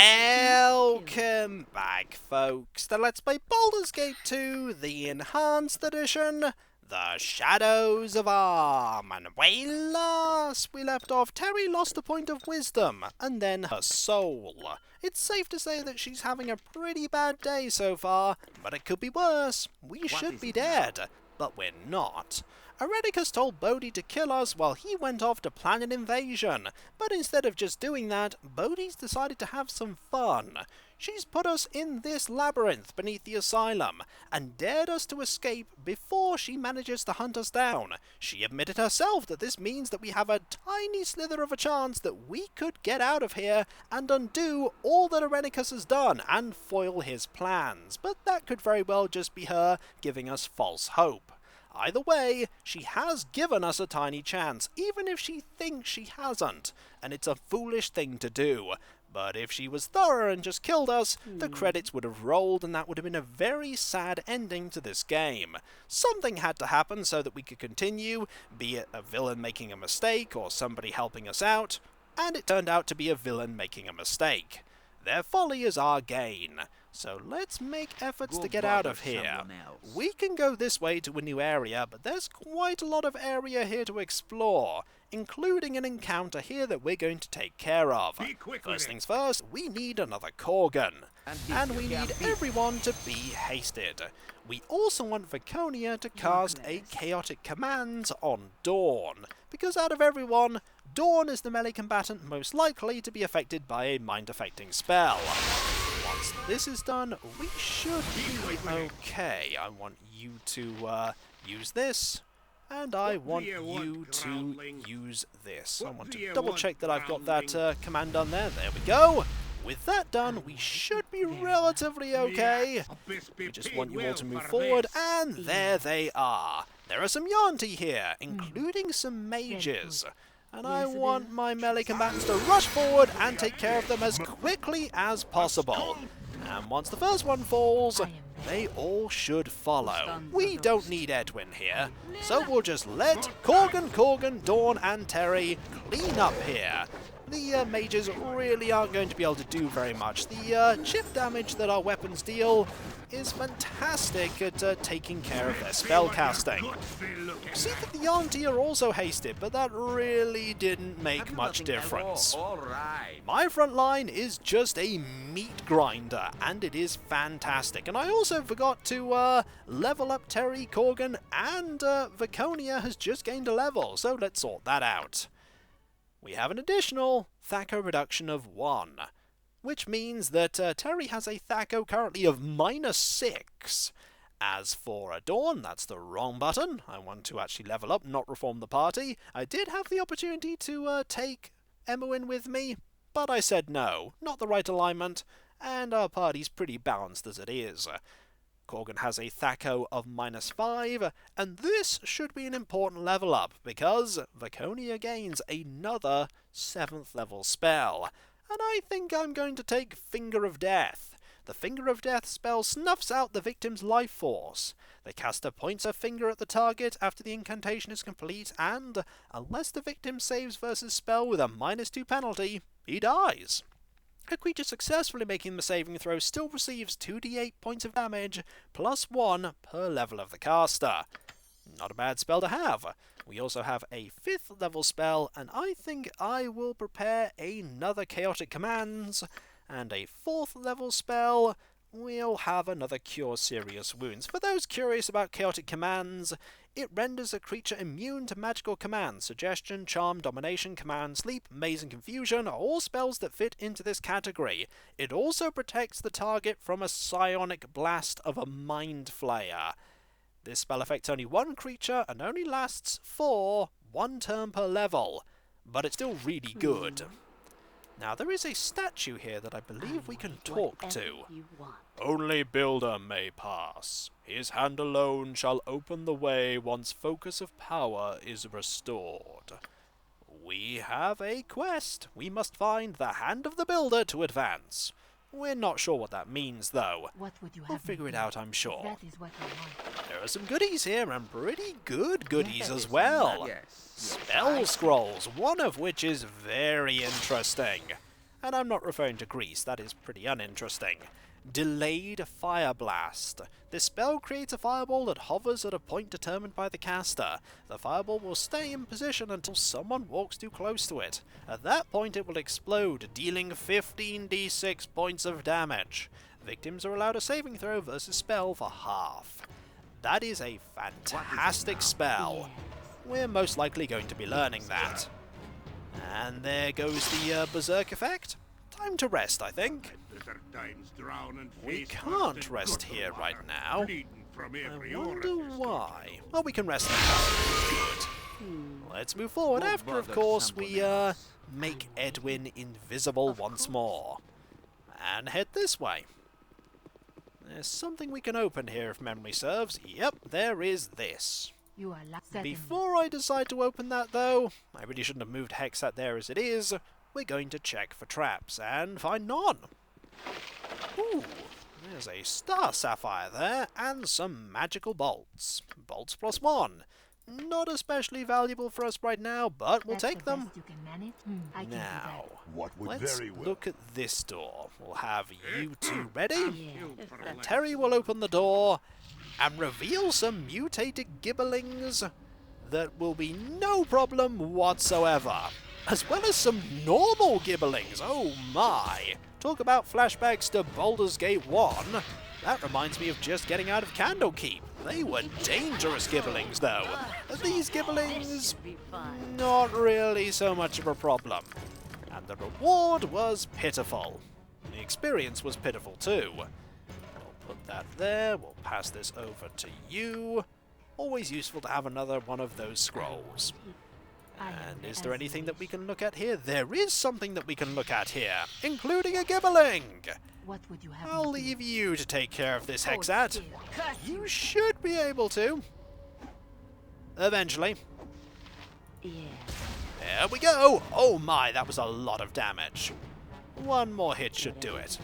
Welcome back, folks, to Let's Play Baldur's Gate 2, the Enhanced Edition, The Shadows of Arm. And when last we left off, Terri lost a point of wisdom, and then her soul. It's safe to say that she's having a pretty bad day so far, but it could be worse. We should be dead, but we're not. Irenicus told Bodhi to kill us while he went off to plan an invasion, but instead of just doing that, Bodhi's decided to have some fun. She's put us in this labyrinth beneath the asylum, and dared us to escape before she manages to hunt us down. She admitted herself that this means that we have a tiny slither of a chance that we could get out of here and undo all that Irenicus has done and foil his plans, but that could very well just be her giving us false hope. Either way, she has given us a tiny chance, even if she thinks she hasn't, and it's a foolish thing to do. But if she was thorough and just killed us, the credits would have rolled, and that would have been a very sad ending to this game. Something had to happen so that we could continue, be it a villain making a mistake or somebody helping us out, and it turned out to be a villain making a mistake. Their folly is our gain. So let's make efforts to get out of here. We can go this way to a new area, but there's quite a lot of area here to explore, including an encounter here that we're going to take care of. First things first, we need another Korgan, and we need everyone to be hasted. We also want Viconia to cast a chaotic command on Dawn, because out of everyone, Dawn is the melee combatant most likely to be affected by a mind-affecting spell. Once this is done, we should be okay. I want you to use this, and I want you to use this. I want to double check that I've got that command done there. There we go. With that done, we should be relatively okay. We just want you all to move forward, and there they are. There are some Yanti here, including some mages. And I want my melee combatants to rush forward and take care of them as quickly as possible. And once the first one falls, they all should follow. We don't need Edwin here, so we'll just let Korgan, Dawn and Terri clean up here. The mages really aren't going to be able to do very much. The chip damage that our weapons deal is fantastic at taking care of their spell casting. You see that the Yanti are also hasted, but that really didn't make much difference. My front line is just a meat grinder, and it is fantastic. And I also forgot to level up Terri, Korgan, and Viconia has just gained a level, so let's sort that out. We have an additional Thaco reduction of 1, which means that Terri has a Thaco currently of -6. As for Dawn, that's the wrong button. I want to actually level up, not reform the party. I did have the opportunity to take Emowyn with me, but I said no, not the right alignment, and our party's pretty balanced as it is. Korgan has a Thaco of -5, and this should be an important level up, because Viconia gains another 7th level spell. And I think I'm going to take Finger of Death. The Finger of Death spell snuffs out the victim's life force. The caster points her finger at the target after the incantation is complete, and unless the victim saves versus spell with a -2 penalty, he dies. A creature successfully making the saving throw still receives 2d8 points of damage, +1 per level of the caster. Not a bad spell to have. We also have a 5th level spell, and I think I will prepare another chaotic commands, and a 4th level spell. We'll have another Cure Serious Wounds. For those curious about chaotic commands, it renders a creature immune to magical commands. Suggestion, Charm, Domination, Command, Sleep, Maze and Confusion are all spells that fit into this category. It also protects the target from a psionic blast of a Mind Flayer. This spell affects only one creature and only lasts for 1 turn per level, but it's still really good. Now, there is a statue here that I believe we can talk to. Only Builder may pass. His hand alone shall open the way once focus of power is restored. We have a quest. We must find the Hand of the Builder to advance. We're not sure what that means, though. We'll figure it out, I'm sure. There are some goodies here, and pretty good goodies as well. Spell scrolls, one of which is very interesting. And I'm not referring to Greece, that is pretty uninteresting. Delayed Fire Blast. This spell creates a fireball that hovers at a point determined by the caster. The fireball will stay in position until someone walks too close to it. At that point it will explode, dealing 15d6 points of damage. Victims are allowed a saving throw versus spell for half. That is a fantastic spell. We're most likely going to be learning that. And there goes the Berserk effect. Time to rest, I think. We can't rest here right now. I wonder why. Well, we can rest now. Let's move forward after, of course, we make Edwin invisible once more. And head this way. There's something we can open here if memory serves. Yep, there is this. Before I decide to open that, though, I really shouldn't have moved Hexat there as it is. We're going to check for traps and find none. Ooh, there's a Star Sapphire there and some magical bolts. Bolts +1. Not especially valuable for us right now, but we'll take them. Now, let's look at this door. We'll have you two ready, and Terri will open the door and reveal some mutated gibberlings that will be no problem whatsoever. As well as some normal gibberlings, oh my! Talk about flashbacks to Baldur's Gate 1. That reminds me of just getting out of Candlekeep. They were dangerous gibberlings, though. These gibberlings, not really so much of a problem. And the reward was pitiful. The experience was pitiful, too. We'll put that there. We'll pass this over to you. Always useful to have another one of those scrolls. And is there anything that we can look at here? There is something that we can look at here, including a gibberling! What would you have I'll leave you to take care of this, Hexat. You should be able to. Eventually. Yeah. There we go! Oh my, that was a lot of damage. One more hit should do it.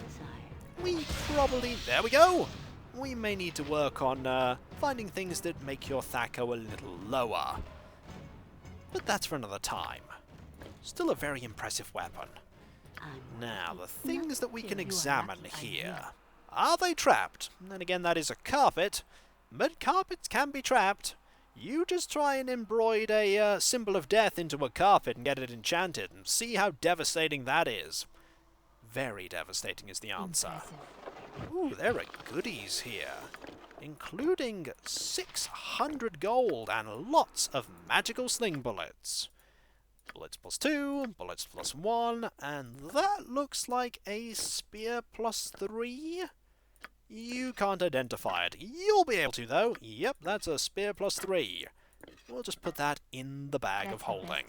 We probably... There we go! We may need to work on finding things that make your Thaco a little lower. But that's for another time. Still a very impressive weapon. Now, the things that we can examine here. Are they trapped? And again, that is a carpet. But carpets can be trapped. You just try and embroid a symbol of death into a carpet and get it enchanted, and see how devastating that is. Very devastating is the answer. Ooh, there are goodies here, including 600 gold and lots of magical sling bullets. Bullets +2, bullets +1, and that looks like a spear +3. You can't identify it. You'll be able to, though. Yep, that's a spear +3. We'll just put that in the bag of holding.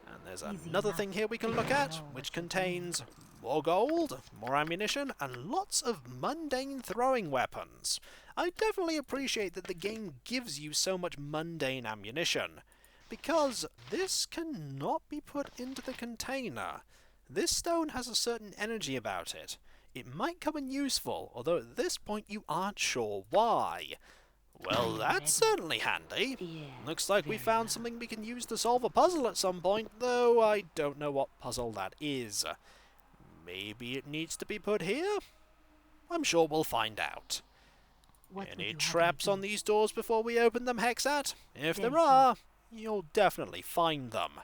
And there's another thing here we can look at, which contains more gold, more ammunition, and lots of mundane throwing weapons. I definitely appreciate that the game gives you so much mundane ammunition, because this cannot be put into the container. This stone has a certain energy about it. It might come in useful, although at this point you aren't sure why. Well, that's certainly handy. Looks like we found something we can use to solve a puzzle at some point, though I don't know what puzzle that is. Maybe it needs to be put here? I'm sure we'll find out. Any traps on these doors before we open them, Hexat? If there are, you'll definitely find them.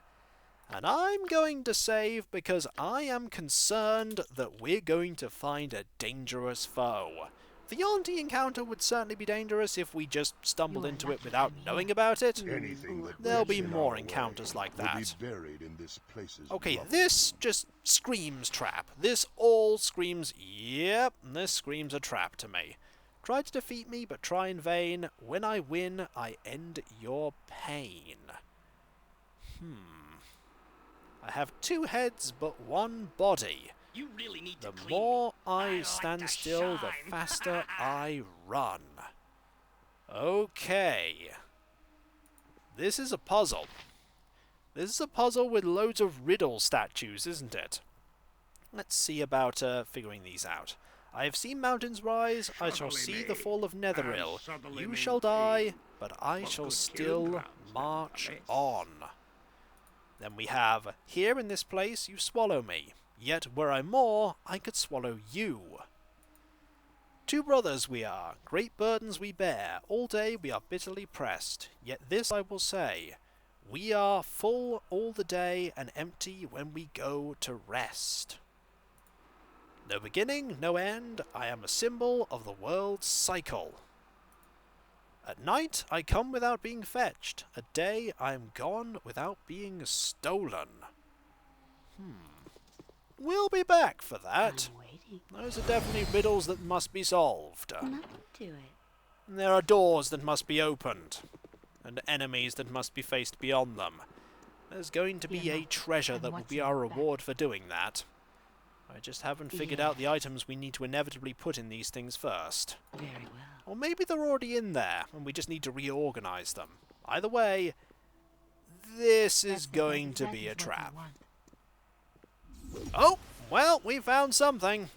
And I'm going to save because I am concerned that we're going to find a dangerous foe. The Auntie encounter would certainly be dangerous if we just stumbled into it without knowing about it. There'll be more encounters like that. Okay, this just screams trap. This all screams, yep, this screams a trap to me. Try to defeat me, but try in vain. When I win, I end your pain. I have 2 heads, but 1 body. You really need The to clean. more I stand still, the faster I run. Okay. This is a puzzle. This is a puzzle with loads of riddle statues, isn't it? Let's see about figuring these out. I have seen mountains rise, I shall see the fall of Netheril. You shall die, but I shall still march on. Then we have, here in this place you swallow me. Yet were I more, I could swallow you. Two brothers we are, great burdens we bear, all day we are bitterly pressed. Yet this I will say, we are full all the day and empty when we go to rest. No beginning, no end, I am a symbol of the world's cycle. At night I come without being fetched, at day I am gone without being stolen. We'll be back for that. I'm waiting. Those are definitely riddles that must be solved. Not do it. There are doors that must be opened, and enemies that must be faced beyond them. There's going to be Yeah, a treasure and that will what's be in our the back? reward for doing that. I just haven't figured out the items we need to inevitably put in these things first. Very well. Or maybe they're already in there, and we just need to reorganize them. Either way, this is going to be a trap. Oh, well, we found something.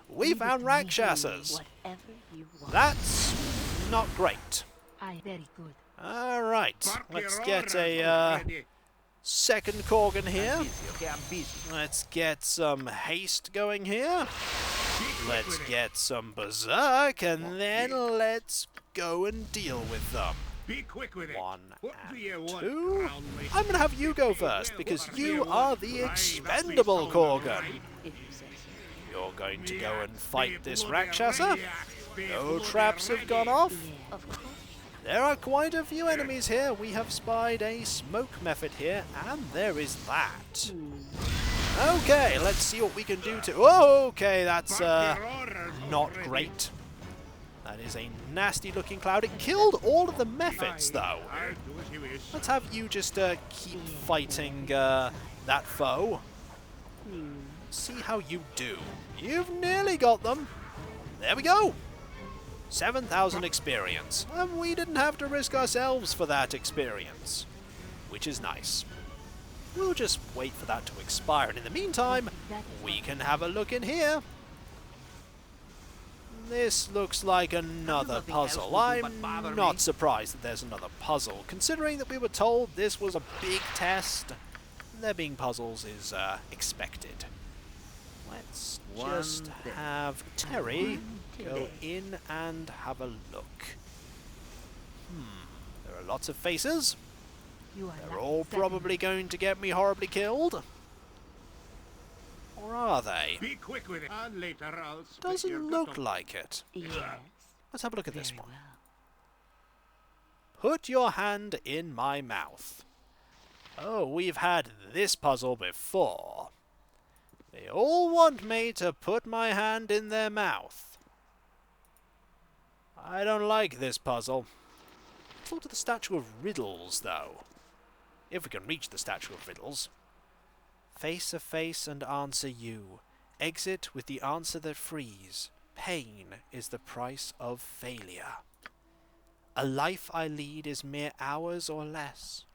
We found Rakshasas. Whatever you want. That's not great. Very good. Alright, let's get a second Korgan here. Let's get some haste going here. Let's get some berserk, and then let's go and deal with them. Be quick with it. 1 What do you and want, 2. Brownlee? I'm going to have you go first, because you are the expendable Korgan. If you say so. You're going to go and fight this Rakshasa. No traps have gone off. Yeah, of course. There are quite a few enemies here. We have spied a smoke method here, and there is that. Okay, let's see what we can do to... Oh, okay, that's not great. That is a nasty looking cloud. It killed all of the methods, though. I'll do as you wish. Let's have you just keep fighting that foe. See how you do. You've nearly got them. There we go. 7,000 experience. And we didn't have to risk ourselves for that experience, which is nice. We'll just wait for that to expire, and in the meantime, we can have a look in here. This looks like another puzzle. I'm not surprised that there's another puzzle, considering that we were told this was a big test. There being puzzles is expected. Let's just have Terri go in and have a look. There are lots of faces. You are They're not all certain. probably going to get me horribly killed. Or are they? Be quick with it. And later I'll spit your Doesn't gut look out. like it. Yes. Let's have a look at this Very one. well. Put your hand in my mouth. Oh, we've had this puzzle before. They all want me to put my hand in their mouth. I don't like this puzzle. Let's look at the Statue of Riddles, though. If we can reach the Statue of Riddles. Face a face and answer you. Exit with the answer that frees. Pain is the price of failure. A life I lead is mere hours or less.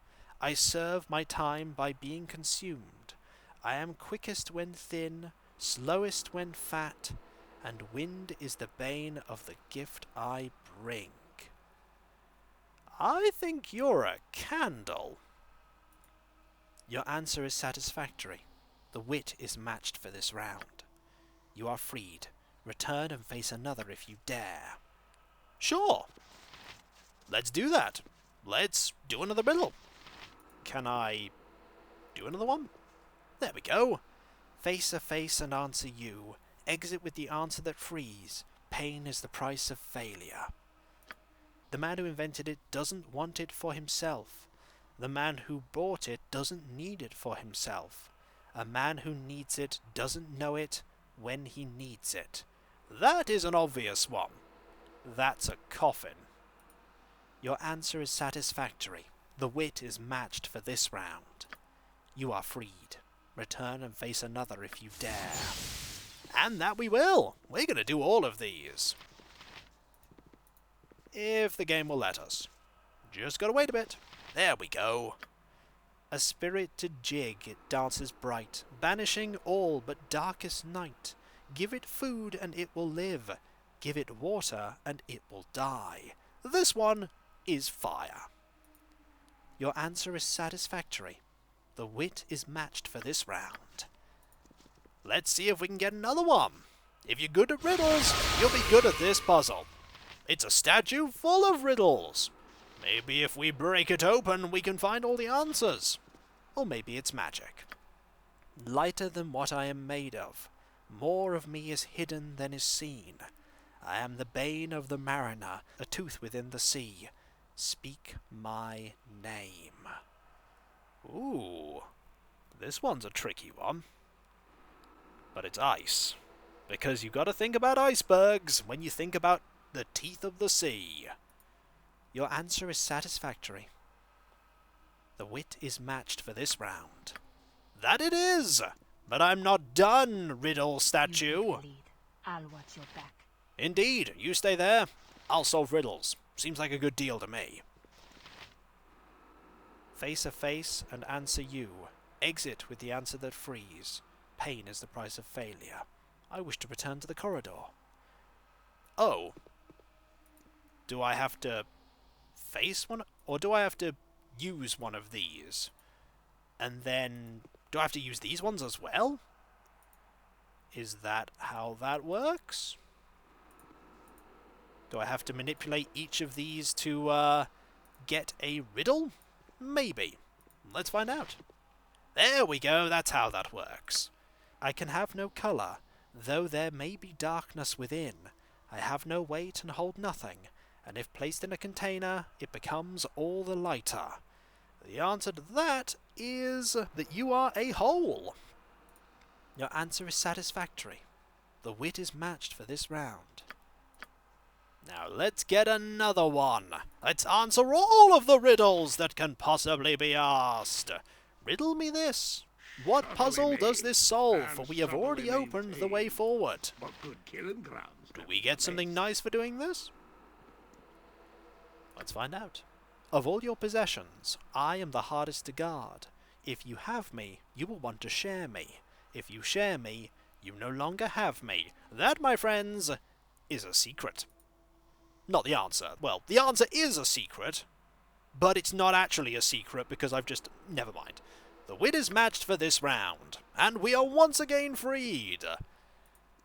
I serve my time by being consumed. I am quickest when thin, slowest when fat, and wind is the bane of the gift I bring. I think you're a candle. Your answer is satisfactory. The wit is matched for this round. You are freed. Return and face another if you dare. Sure. Let's do that. Let's do another riddle. Can I do another one? There we go. Face a face and answer you. Exit with the answer that frees. Pain is the price of failure. The man who invented it doesn't want it for himself. The man who bought it doesn't need it for himself. A man who needs it doesn't know it when he needs it. That is an obvious one. That's a coffin. Your answer is satisfactory. The wit is matched for this round. You are freed. Return and face another if you dare. And that we will. We're going to do all of these. If the game will let us. Just gotta wait a bit. There we go. A spirited jig, it dances bright, banishing all but darkest night. Give it food and it will live. Give it water and it will die. This one is fire. Your answer is satisfactory. The wit is matched for this round. Let's see if we can get another one. If you're good at riddles, you'll be good at this puzzle. It's a statue full of riddles. Maybe if we break it open, we can find all the answers. Or maybe it's magic. Lighter than what I am made of, more of me is hidden than is seen. I am the bane of the mariner, a tooth within the sea. Speak my name. Ooh, this one's a tricky one. But it's ice. Because you've got to think about icebergs when you think about the teeth of the sea. Your answer is satisfactory. The wit is matched for this round. That it is! But I'm not done, riddle statue. You take the lead. I'll watch your back. Indeed, you stay there. I'll solve riddles. Seems like a good deal to me. Face a face and answer you. Exit with the answer that frees. Pain is the price of failure. I wish to return to the corridor. Oh. Do I have to face one? Or do I have to use one of these? And then, do I have to use these ones as well? Is that how that works? Do I have to manipulate each of these to get a riddle? Maybe. Let's find out. There we go, that's how that works. I can have no colour, though there may be darkness within. I have no weight and hold nothing, and if placed in a container, it becomes all the lighter. The answer to that is that you are a hole. Your answer is satisfactory. The wit is matched for this round. Now let's get another one. Let's answer all of the riddles that can possibly be asked. Riddle me this. What puzzle does this solve? For we have already opened the way forward. Do we get something nice for doing this? Let's find out. Of all your possessions, I am the hardest to guard. If you have me, you will want to share me. If you share me, you no longer have me. That, my friends, is a secret. Not the answer. Well, the answer is a secret, but it's not actually a secret because I've just... Never mind. The wit is matched for this round, and we are once again freed.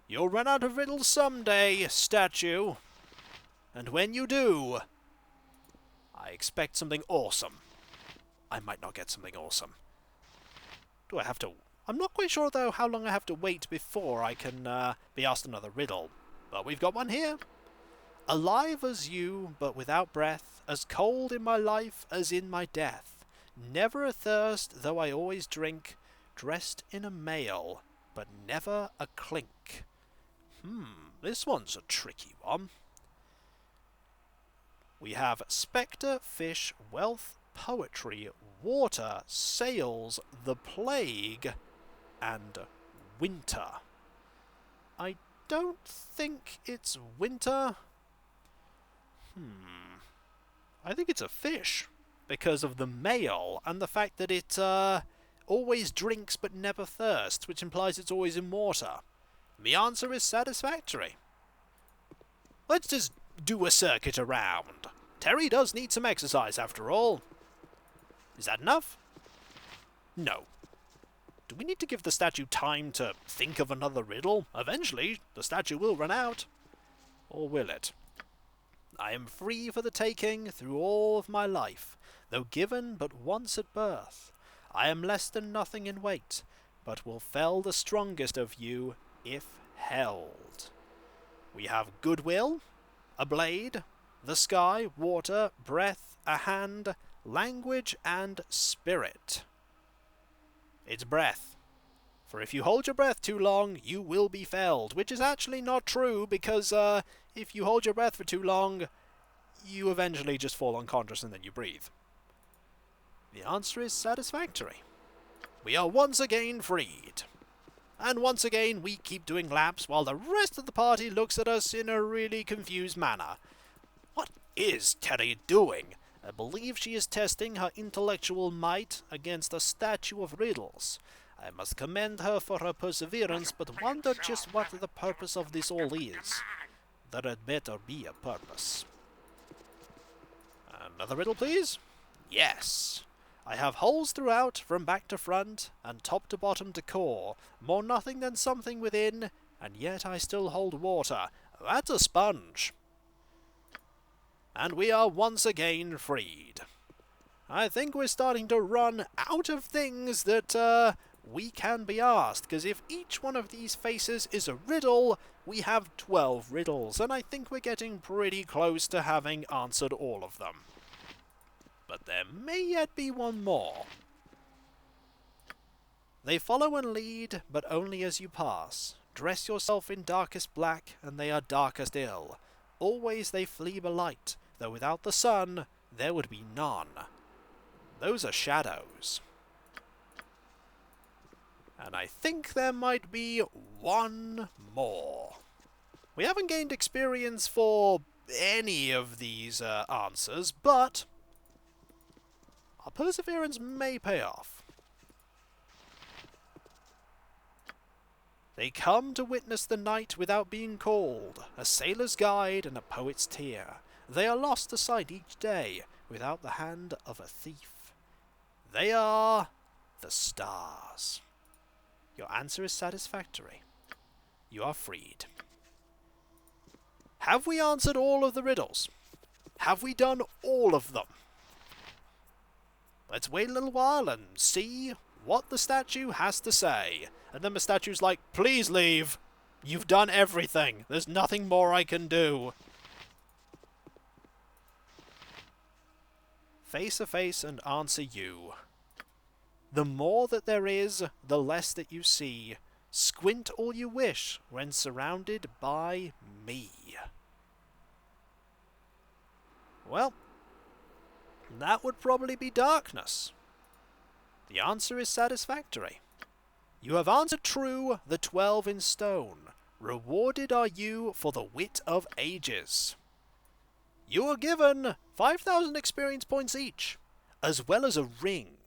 You'll run out of riddles someday, statue. And when you do, I expect something awesome. I might not get something awesome. Do I have to... I'm not quite sure, though, how long I have to wait before I can be asked another riddle. But we've got one here. Alive as you, but without breath, as cold in my life as in my death. Never athirst, though I always drink, dressed in a mail, but never a clink. This one's a tricky one. We have spectre, fish, wealth, poetry, water, sails, the plague, and winter. I don't think it's winter. I think it's a fish, because of the male, and the fact that it always drinks but never thirsts, which implies it's always in water. The answer is satisfactory. Let's just do a circuit around. Terri does need some exercise, after all. Is that enough? No. Do we need to give the statue time to think of another riddle? Eventually, the statue will run out. Or will it? I am free for the taking through all of my life, though given but once at birth. I am less than nothing in weight, but will fell the strongest of you if held. We have goodwill, a blade, the sky, water, breath, a hand, language, and spirit. It's breath. For if you hold your breath too long, you will be felled, which is actually not true, because if you hold your breath for too long, you eventually just fall unconscious and then you breathe. The answer is satisfactory. We are once again freed. And once again we keep doing laps while the rest of the party looks at us in a really confused manner. What is Terri doing? I believe she is testing her intellectual might against a Statue of Riddles. I must commend her for her perseverance, but wonder just what the purpose of this all is. There had better be a purpose. Another riddle, please? Yes. I have holes throughout, from back to front, and top to bottom to core. More nothing than something within, and yet I still hold water. That's a sponge. And we are once again freed. I think we're starting to run out of things that we can be asked, because if each one of these faces is a riddle, we have 12 riddles, and I think we're getting pretty close to having answered all of them. But there may yet be one more. They follow and lead, but only as you pass. Dress yourself in darkest black, and they are darker still. Always they flee the light, though without the sun there would be none. Those are shadows. And I think there might be one more. We haven't gained experience for any of these answers, but our perseverance may pay off. They come to witness the night without being called, a sailor's guide and a poet's tear. They are lost to sight each day, without the hand of a thief. They are the stars. Your answer is satisfactory. You are freed. Have we answered all of the riddles? Have we done all of them? Let's wait a little while and see what the statue has to say. And then the statue's like, please leave. You've done everything. There's nothing more I can do. Face to face and answer you. The more that there is, the less that you see. Squint all you wish when surrounded by me. Well, that would probably be darkness. The answer is satisfactory. You have answered true, the 12 in stone. Rewarded are you for the wit of ages. You are given 5,000 experience points each, as well as a ring.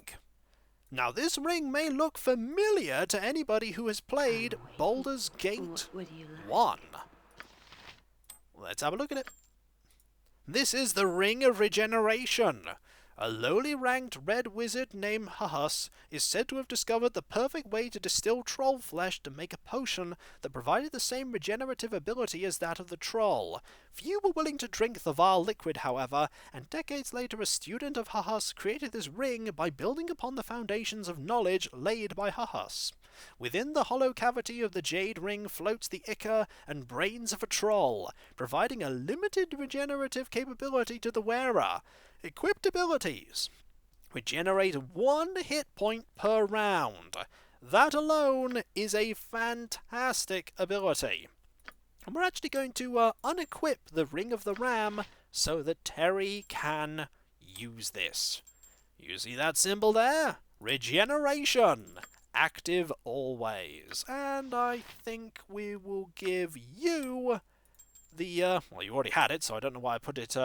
Now this ring may look familiar to anybody who has played Baldur's Gate 1. Let's have a look at it. This is the Ring of Regeneration. A lowly ranked red wizard named Hahus is said to have discovered the perfect way to distill troll flesh to make a potion that provided the same regenerative ability as that of the troll. Few were willing to drink the vile liquid, however, and decades later a student of Hahus created this ring by building upon the foundations of knowledge laid by Hahus. Within the hollow cavity of the jade ring floats the ichor and brains of a troll, providing a limited regenerative capability to the wearer. Equipped abilities. Regenerate 1 hit point per round. That alone is a fantastic ability. And we're actually going to unequip the Ring of the Ram so that Terri can use this. You see that symbol there? Regeneration. Active always. And I think we will give you the, well, you already had it, so I don't know why I put it,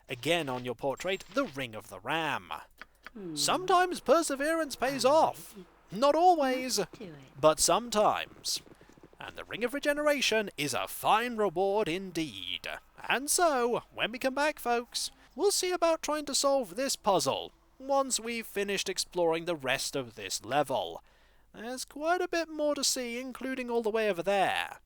again on your portrait, the Ring of the Ram. Sometimes perseverance pays off. Not always, but sometimes. And the Ring of Regeneration is a fine reward indeed. And so, when we come back, folks, we'll see about trying to solve this puzzle once we've finished exploring the rest of this level. There's quite a bit more to see, including all the way over there.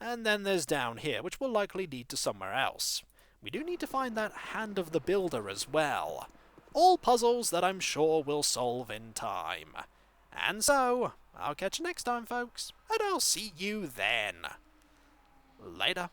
And then there's down here, which will likely lead to somewhere else. We do need to find that Hand of the Builder as well. All puzzles that I'm sure we'll solve in time. And so, I'll catch you next time, folks, and I'll see you then. Later.